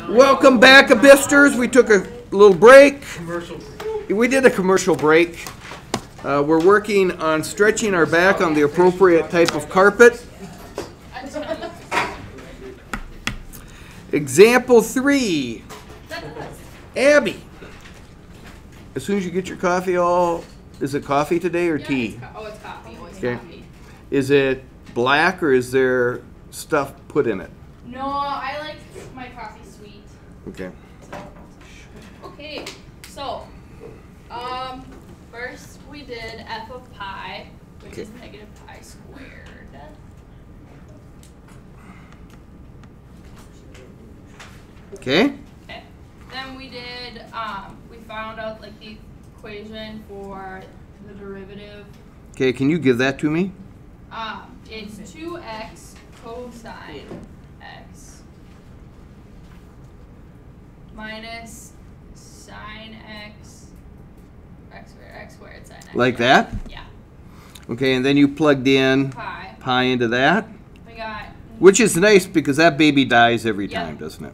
Welcome back, Abyssers. We took a little break. We did a commercial break. We're working on stretching our back on the appropriate type of carpet. Example 3. Abby, as soon as you get your coffee is it coffee today or tea? It's coffee. Always Okay. coffee. Is it black or is there stuff put in it? No, I like my coffee sweet. Okay. Okay, so, first we did f of pi, which is negative pi squared. Okay. Okay. Then we did, we found out like the equation for the derivative. Okay, can you give that to me? It's 2x cosine x minus sine x squared sine x. Like that? Yeah. Okay, and then you plugged in pi into that, We got, which is nice because that baby dies every Yep. time, doesn't it?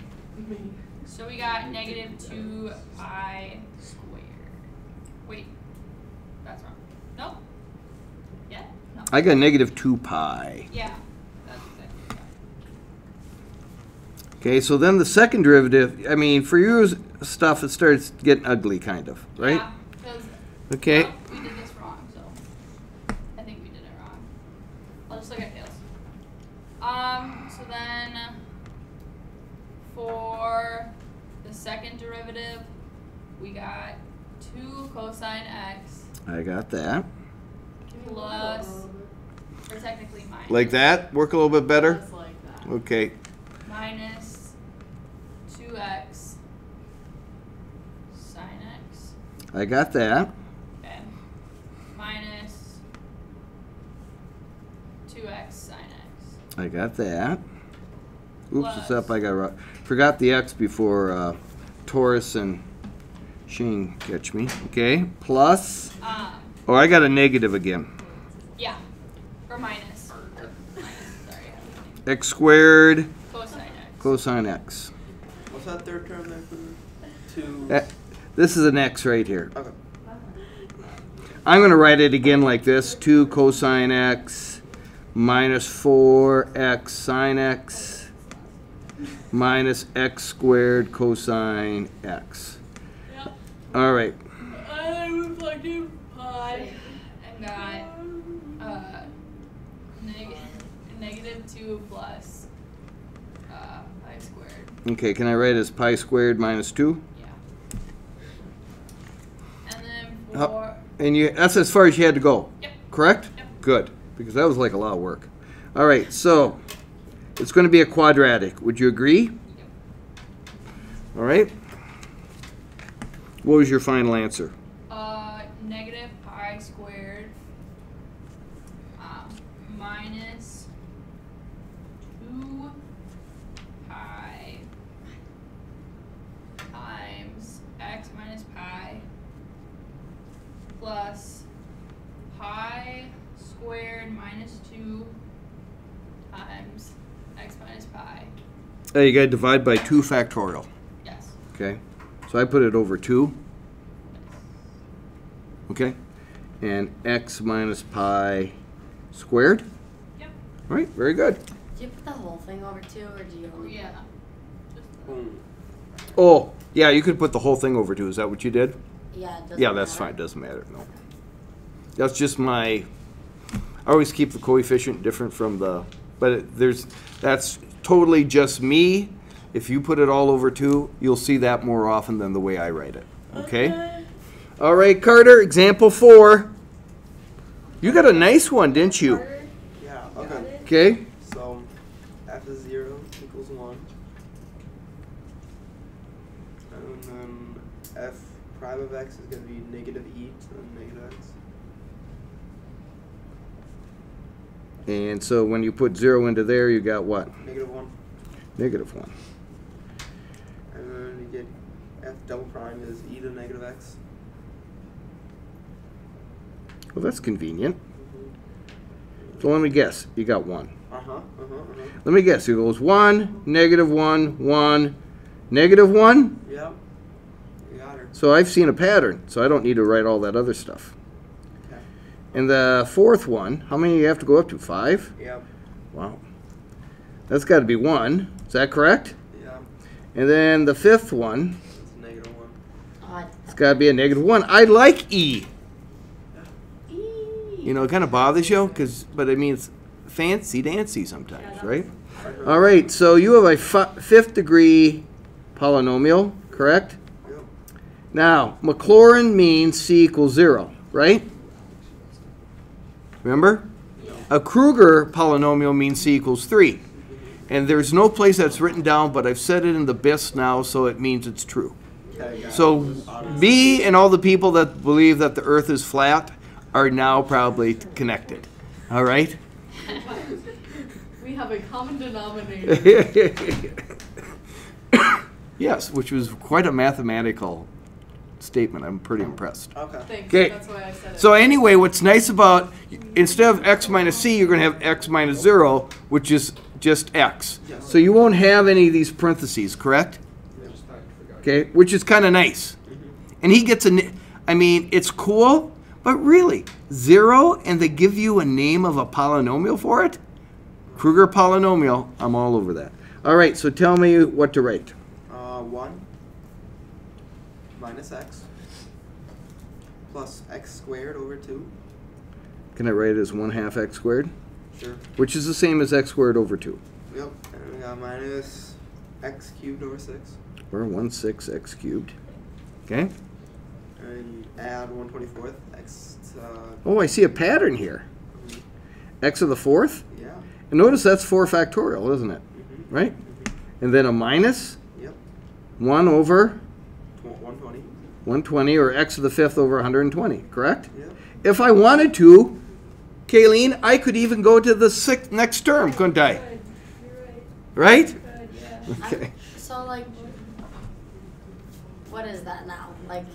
so we got negative 2 pi squared. Wait, that's wrong. No? Yeah? No. I got negative 2 pi. Yeah, that's exactly right. Okay, so then the second derivative, I mean, for your stuff, it starts getting ugly, kind of, right? Yeah, 'cause, Okay. well, we did this wrong, so I think we did it wrong. I'll just look at tails. So then for the second derivative, we got 2 cosine x I got that. plus, or technically minus. Like that? Work a little bit better? Just like that. Okay. Minus 2x sine x. I got that. Okay. Minus 2x sine x. I got that. Oops, Plus. it's up. I got forgot the x before Taurus and Shane catch me. Okay. Plus. Oh, I got a negative again. Yeah. Or minus. Minus, sorry. X squared Cosine x. cosine x. What's that third term there for 2? This is an x right here. Okay. I'm going to write it again like this. 2 cosine x minus 4x sine x minus x squared cosine x. Yep. All right. I was like pi and got negative 2 plus pi squared. Okay, can I write as pi squared minus 2? Yeah. And then for And that's as far as you had to go, Yep. correct? Yep. Good, because that was like a lot of work. All right, so it's going to be a quadratic. Would you agree? All right. What was your final answer? negative pi squared minus 2 pi times x minus pi plus pi squared minus 2 times x minus pi. You got to divide by 2 factorial. Yes. Okay, so I put it over 2. Okay, and x minus pi squared. Yep. All right, very good. Do you put the whole thing over 2 or do you only? Yeah. Boom. Oh, yeah, you could put the whole thing over 2. Is that what you did? Yeah, it doesn't Yeah, that's matter. fine. Doesn't matter. No. That's just my. I always keep the coefficient different from the. But that's totally just me. If you put it all over 2, you'll see that more often than the way I write it. Okay? All right, Carter, example 4. You got a nice one, didn't you? Yeah, okay. Okay. So, f is 0 equals 1. And then f prime of x is going to be negative e to the negative x. And so when you put 0 into there, you got what? Negative 1. Negative 1. And then you get f double prime is e to the negative x. Well, that's convenient. So let me guess. You got 1. Uh-huh. Let me guess. It goes 1, negative 1, 1, Negative 1? Yep. You got her. So I've seen a pattern, so I don't need to write all that other stuff. Okay. And the fourth one, how many do you have to go up to? 5? Yep. Wow. That's got to be 1. Is that correct? Yep. And then the fifth one, It's a negative 1. Odd. it's got to be a negative 1. I like E. Eee. You know, it kind of bothers you, but I mean, it's fancy-dancy sometimes, right? All right, so you have a fifth-degree polynomial, correct? Yep. Now, Maclaurin means C equals 0, right? Remember? A Kruger polynomial means C equals 3. And there's no place that's written down, but I've said it in the BIS now, so it means it's true. Okay, got So me and all the people that believe that the earth is flat are now probably connected. All right? We have a common denominator. Yes, which was quite a mathematical statement. I'm pretty impressed. Okay. Thanks. Okay. That's why I said it. So anyway, what's nice about, instead of x minus c, you're going to have x minus 0, which is just x. Yes. So you won't have any of these parentheses, correct? Okay, which is kind of nice. And he gets I mean, it's cool, but really, 0, and they give you a name of a polynomial for it? Kruger polynomial, I'm all over that. All right, so tell me what to write. 1 minus x plus x squared over 2. Can I write it as 1/2 x squared? Sure. Which is the same as x squared over 2. Yep. And we got minus x cubed over 6. Or 1/6 x cubed. Okay? And add 1/24 x. Oh, I see a pattern here. X to the 4th? Yeah. And notice that's 4 factorial, isn't it? Right? And then a minus Yep. 1 over 120. 120, or x to the 5th over 120, correct? Yep. If I wanted to, Kayleen, I could even go to the next term, couldn't I? Right? Okay. So, like, what is that now? Like,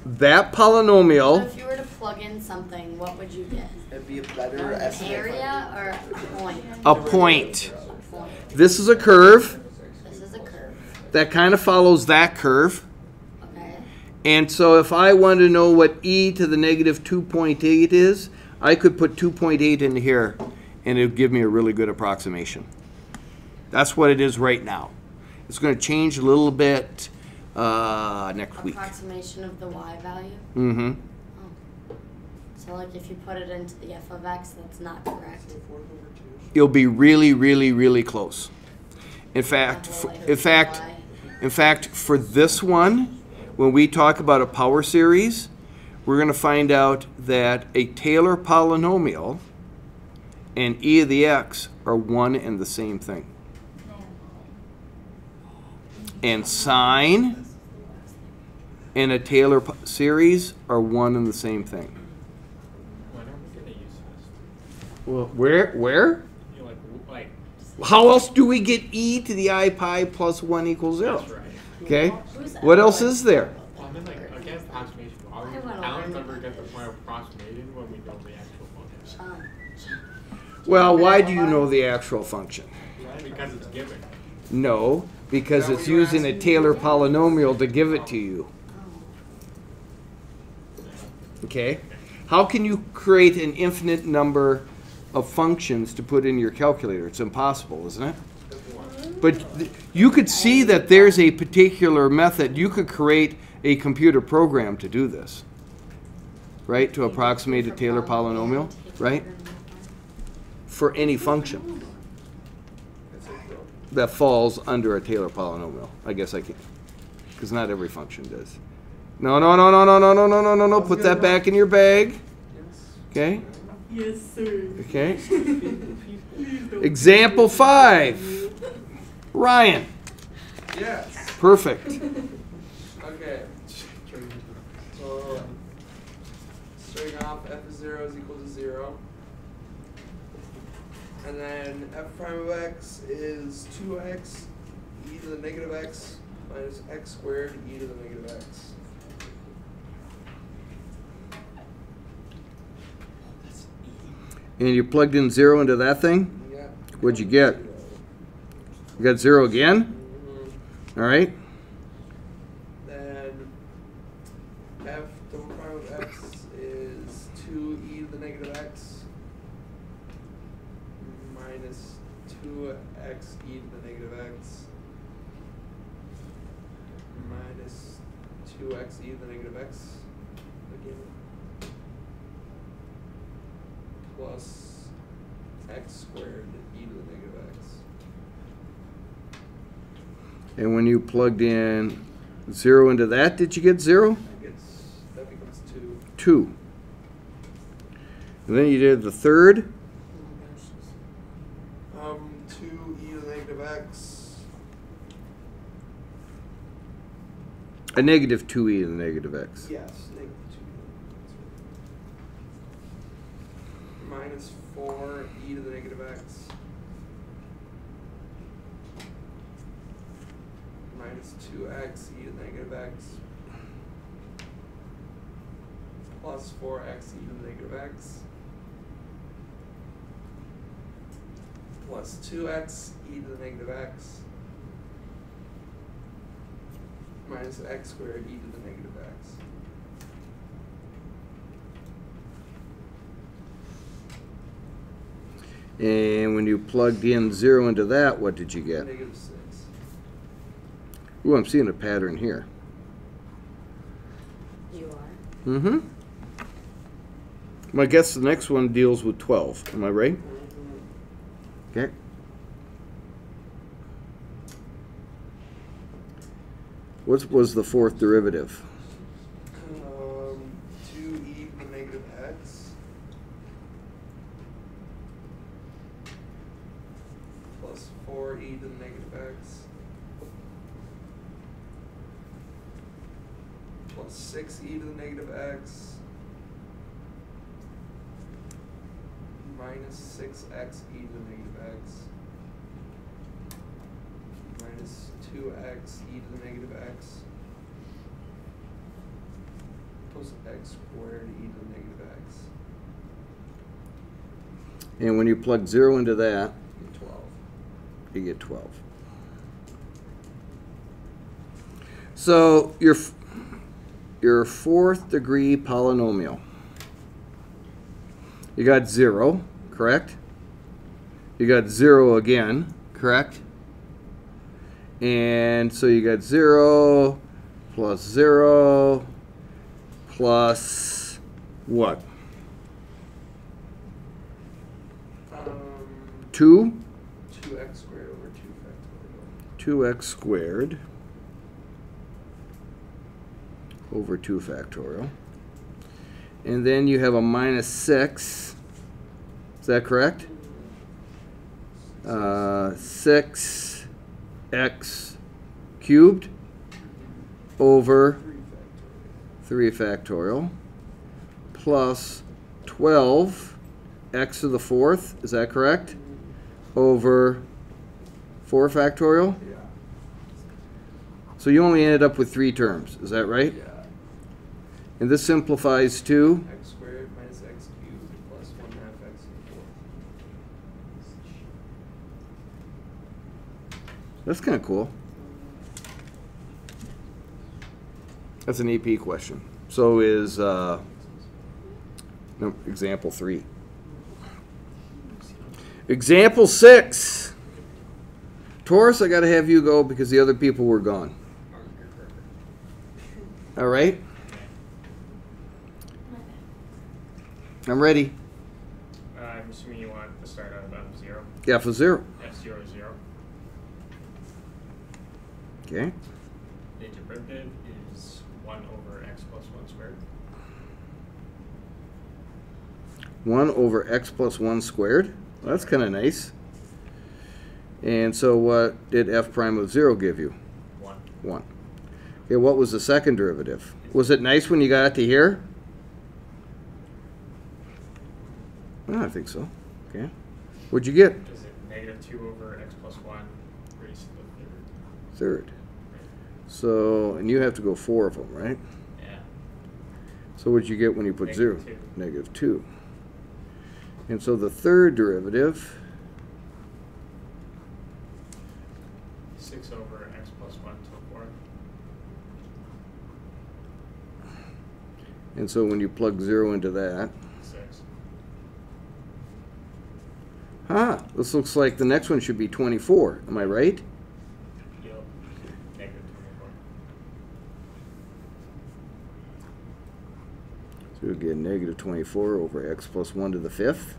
That so polynomial, if you were to plug in something, what would you get? It'd be a better An estimate. area or a point? a point. A point. This is a curve This is a curve. that kind of follows that curve. Okay. And so if I wanted to know what e to the negative 2.8 is, I could put 2.8 in here, and it would give me a really good approximation. That's what it is right now. It's going to change a little bit next week. Approximation of the y value. Mm-hmm. So, like, if you put it into the f of x, that's not correct. It'll be really, really, really close. In fact, for this one, when we talk about a power series, we're going to find out that a Taylor polynomial and e to the x are one and the same thing. And sine and a Taylor series are one and the same thing. When are we gonna use this? Well, where? You know, like How else do we get e to the I pi plus 1 equals 0? that's right. Okay? Who's What else Alex? is there? Well, I mean, like again, approximation. Are we? I went Alan's over never my get the thing. point of approximating when we know the actual function. Well, why do you know the actual function? Because it's given. No, because Is that it's what you're using a asking? Taylor polynomial to give it to you. Okay? How can you create an infinite number of functions to put in your calculator? It's impossible, isn't it? But you could see that there's a particular method. You could create a computer program to do this, right? To approximate a Taylor polynomial, right? For any function that falls under a Taylor polynomial. I guess I can, because not every function does. No. Put that back in your bag. Okay? Yes, sir. Okay. Example 5. Ryan. Yes. Perfect. Okay. So, starting off, f of 0 is equal to 0. And then f prime of x is 2x e to the negative x minus x squared e to the negative x. And you plugged in 0 into that thing? Yeah. What'd you get? You got 0 again? All right. Then f double prime of x is 2e to the negative x minus 2x e to the negative x minus 2x e to the negative x again plus x squared e to the negative x. And when you plugged in 0 into that, did you get 0? That becomes 2. 2. And then you did the third. 2e to the negative x. A negative 2e to the negative x. Yes, negative 2. Minus 4e to the negative x. Minus 2x e to the negative x. Plus 4x e to the negative x. Plus 2x e to the negative x. Minus x squared e to the negative x. And when you plugged in 0 into that, what did you get? Negative 6. Ooh, I'm seeing a pattern here. You are. Mm-hmm. I guess the next one deals with 12. Am I right? Okay. What was the fourth derivative? 2e to the negative x plus 4e to the negative x plus 6e to the negative x minus 6xe to the negative x minus 2xe to the negative x plus x squared e to the negative x. And when you plug 0 into that, 12. you get 12. So your fourth degree polynomial. You got 0, correct? You got 0 again, correct? And so you got 0 plus 0 plus what? 2? 2x squared over 2 factorial. 2x squared over 2 factorial. And then you have a minus 6. Is that correct? 6x cubed over 3 factorial plus 12 x to the fourth, is that correct? Over 4 factorial? Yeah. So you only ended up with 3 terms, is that right? Yeah. And this simplifies to X squared minus x cubed plus 1/2 x to the fourth. That's kind of cool. That's an EP question. So is no, example 3. Example 6. Taurus, I got to have you go because the other people were gone. All right? I'm ready. I'm assuming you want to start out of 0. Yeah, for 0. F0 is 0. Okay. The derivative is 1 over x plus 1 squared. 1 over x plus 1 squared. Well, that's kind of nice. And so what did f prime of 0 give you? 1. 1. Okay, what was the second derivative? Was it nice when you got it to here? I think so. Okay. What'd you get? Is it negative 2 over x plus 1 raised to the Third. So, and you have to go 4 of them, right? Yeah. So what'd you get when you put Negative 0? 2. Negative 2. And so the third derivative, 6 over x plus 1 to the 4th. And so when you plug 0 into that, 6. this looks like the next one should be 24. Am I right? Yep. Negative 24. So we get negative 24 over x plus 1 to the 5th.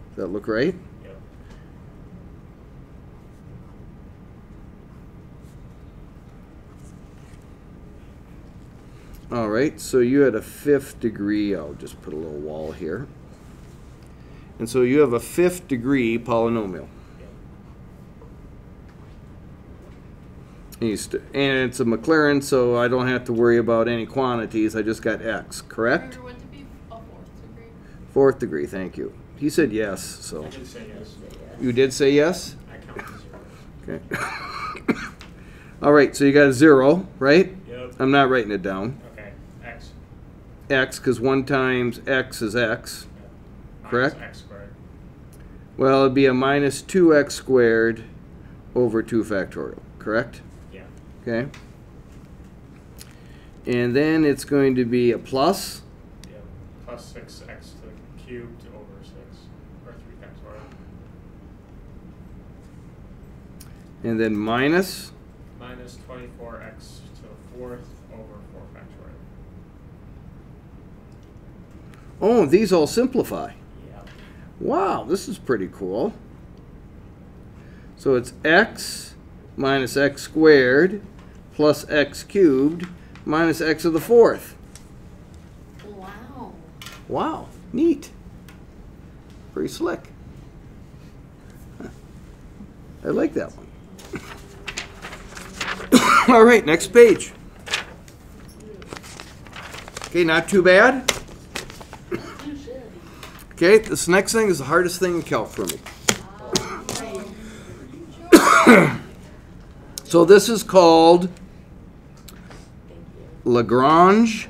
Does that look right? Yep. All right, so you had a 5th degree. I'll just put a little wall here. And so you have a 5th degree polynomial. And it's a Maclaurin, so I don't have to worry about any quantities. I just got x, correct? Remember what to be a 4th degree? 4th degree, thank you. He said yes, so. I did say yes. You did say yes? I count to 0. Okay. All right, so you got a 0, right? Yep. I'm not writing it down. Okay. X. X, because 1 times x is x. Minus Correct? X squared. Well, it'd be a minus 2x squared over 2 factorial, correct? Yeah. Okay. And then it's going to be a plus. Yep. Plus 6x to the cubed over 6, or 3 factorial. And then minus. Minus 24x to the 4th over 4 factorial. Oh, these all simplify. Yeah. Wow, this is pretty cool. So it's x minus x squared plus x cubed minus x to the 4th. Wow. Wow, neat. Pretty slick. Huh. I like that one. All right, next page. Okay, not too bad. Okay, this next thing is the hardest thing in calc for me. So this is called Lagrange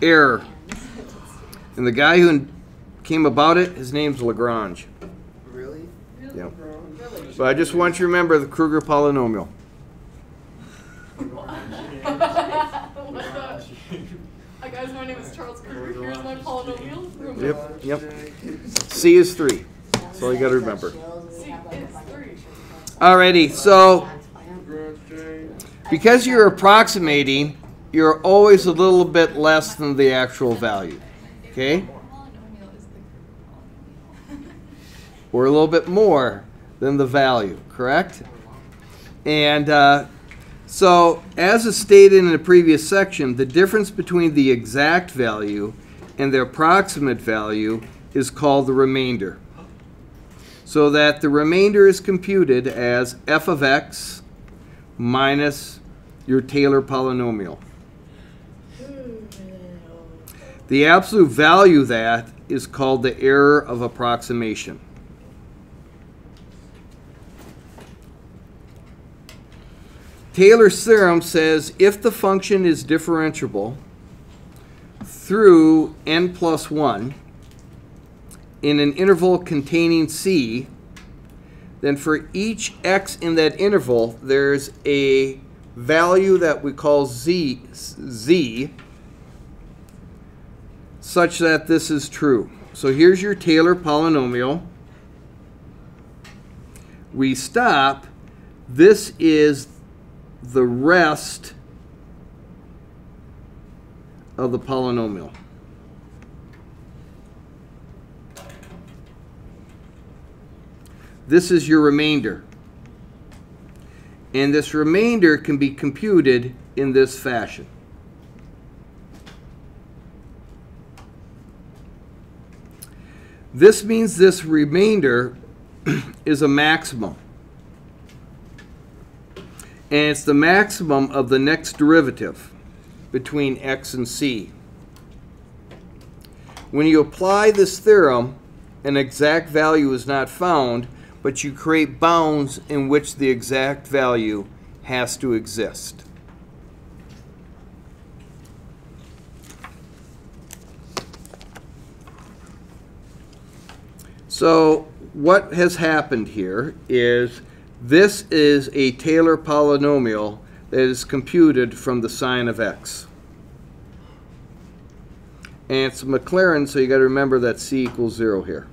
error. And the guy who came about it, his name's Lagrange. Really? Yeah. But I just want you to remember the Kruger polynomial. Hi guys, my name is Charles Kruger. Here's my polynomial. Yep, yep. C is 3. That's all you got to remember. See, it's 3. Alrighty, so because you're approximating, you're always a little bit less than the actual value. Okay? Polynomial is the Kruger polynomial. Or a little bit more than the value, correct? And so, as is stated in the previous section, the difference between the exact value and the approximate value is called the remainder. So that the remainder is computed as f of x minus your Taylor polynomial. The absolute value of that is called the error of approximation. Taylor's theorem says if the function is differentiable through n plus 1 in an interval containing c, then for each x in that interval, there's a value that we call z, such that this is true. So here's your Taylor polynomial. We stop. This is the rest of the polynomial. This is your remainder. And this remainder can be computed in this fashion. This means this remainder is a maximum. And it's the maximum of the next derivative between x and c. When you apply this theorem, an exact value is not found, but you create bounds in which the exact value has to exist. So what has happened here is this is a Taylor polynomial that is computed from the sine of x. And it's Maclaurin, so you got to remember that c equals 0 here.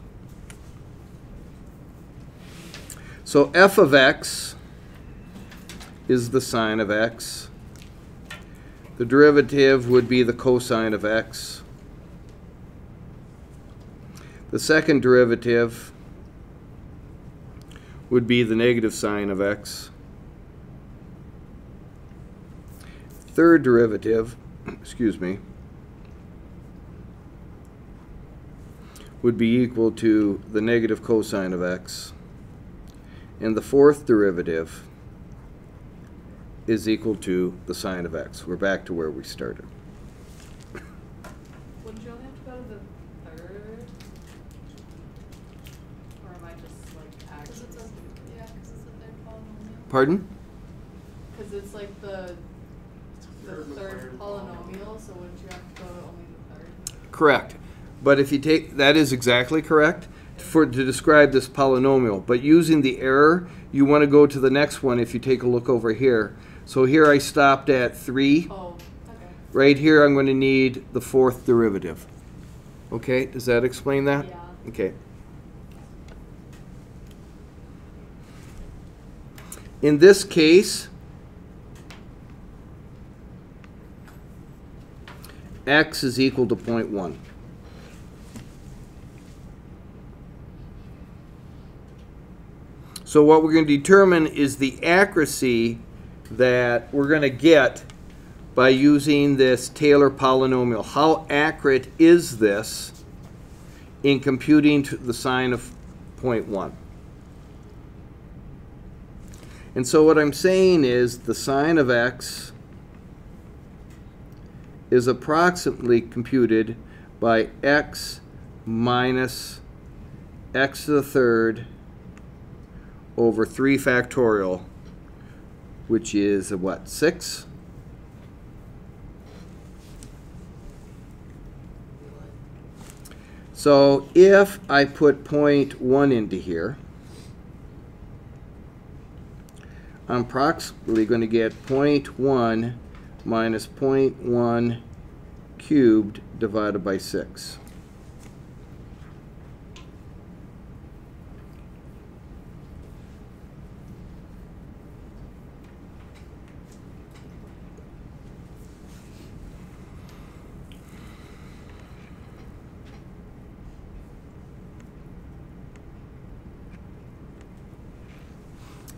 So f of x is the sine of x. The derivative would be the cosine of x. The second derivative would be the negative sine of x. Third derivative, excuse me, would be equal to the negative cosine of x. And the fourth derivative is equal to the sine of x. We're back to where we started. Wouldn't you only have to go to the third? Or am I just like actually? Yeah, because it's a third polynomial. Pardon? Because it's like the third polynomial, so wouldn't you have to go to only the third? Correct. But if you take, that is exactly correct to describe this polynomial. But using the error, you want to go to the next one if you take a look over here. So here I stopped at 3. Oh, okay. Right here I'm going to need the fourth derivative. Okay, does that explain that? Yeah. Okay. In this case, x is equal to 0.1. So what we're going to determine is the accuracy that we're going to get by using this Taylor polynomial. How accurate is this in computing to the sine of 0.1? And so what I'm saying is the sine of x is approximately computed by x minus x to the third over 3 factorial, which is a what, 6? So if I put 0.1 into here, I'm approximately going to get 0.1 minus 0.1 cubed divided by 6.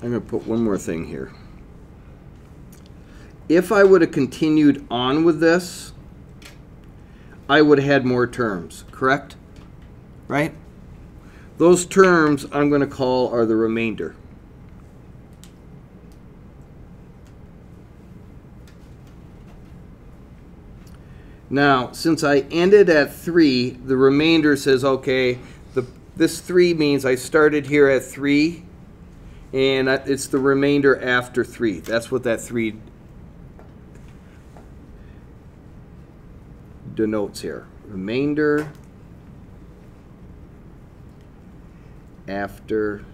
I'm going to put one more thing here. If I would have continued on with this, I would have had more terms, correct? Right? Those terms I'm going to call are the remainder. Now, since I ended at 3, the remainder says, okay, this 3 means I started here at 3, and it's the remainder after 3. That's what that 3 denotes here. Remainder after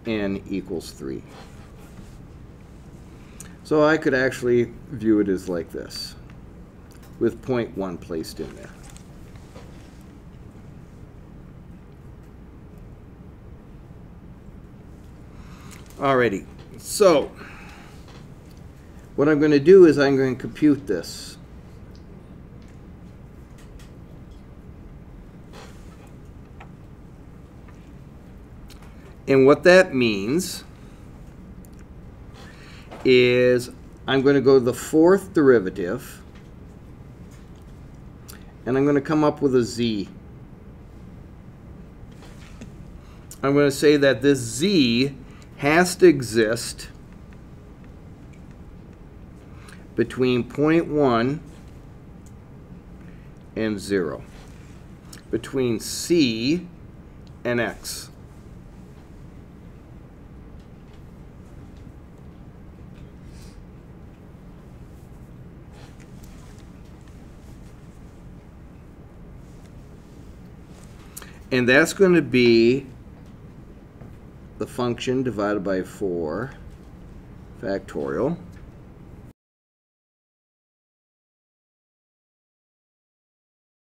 n equals 3. So I could actually view it as like this, with 0.1 placed in there. Alrighty, so what I'm going to do is I'm going to compute this. And what that means is I'm going to go to the fourth derivative, and I'm going to come up with a z. I'm going to say that this z has to exist between 0.1 and 0, between c and x. And that's going to be the function divided by 4 factorial.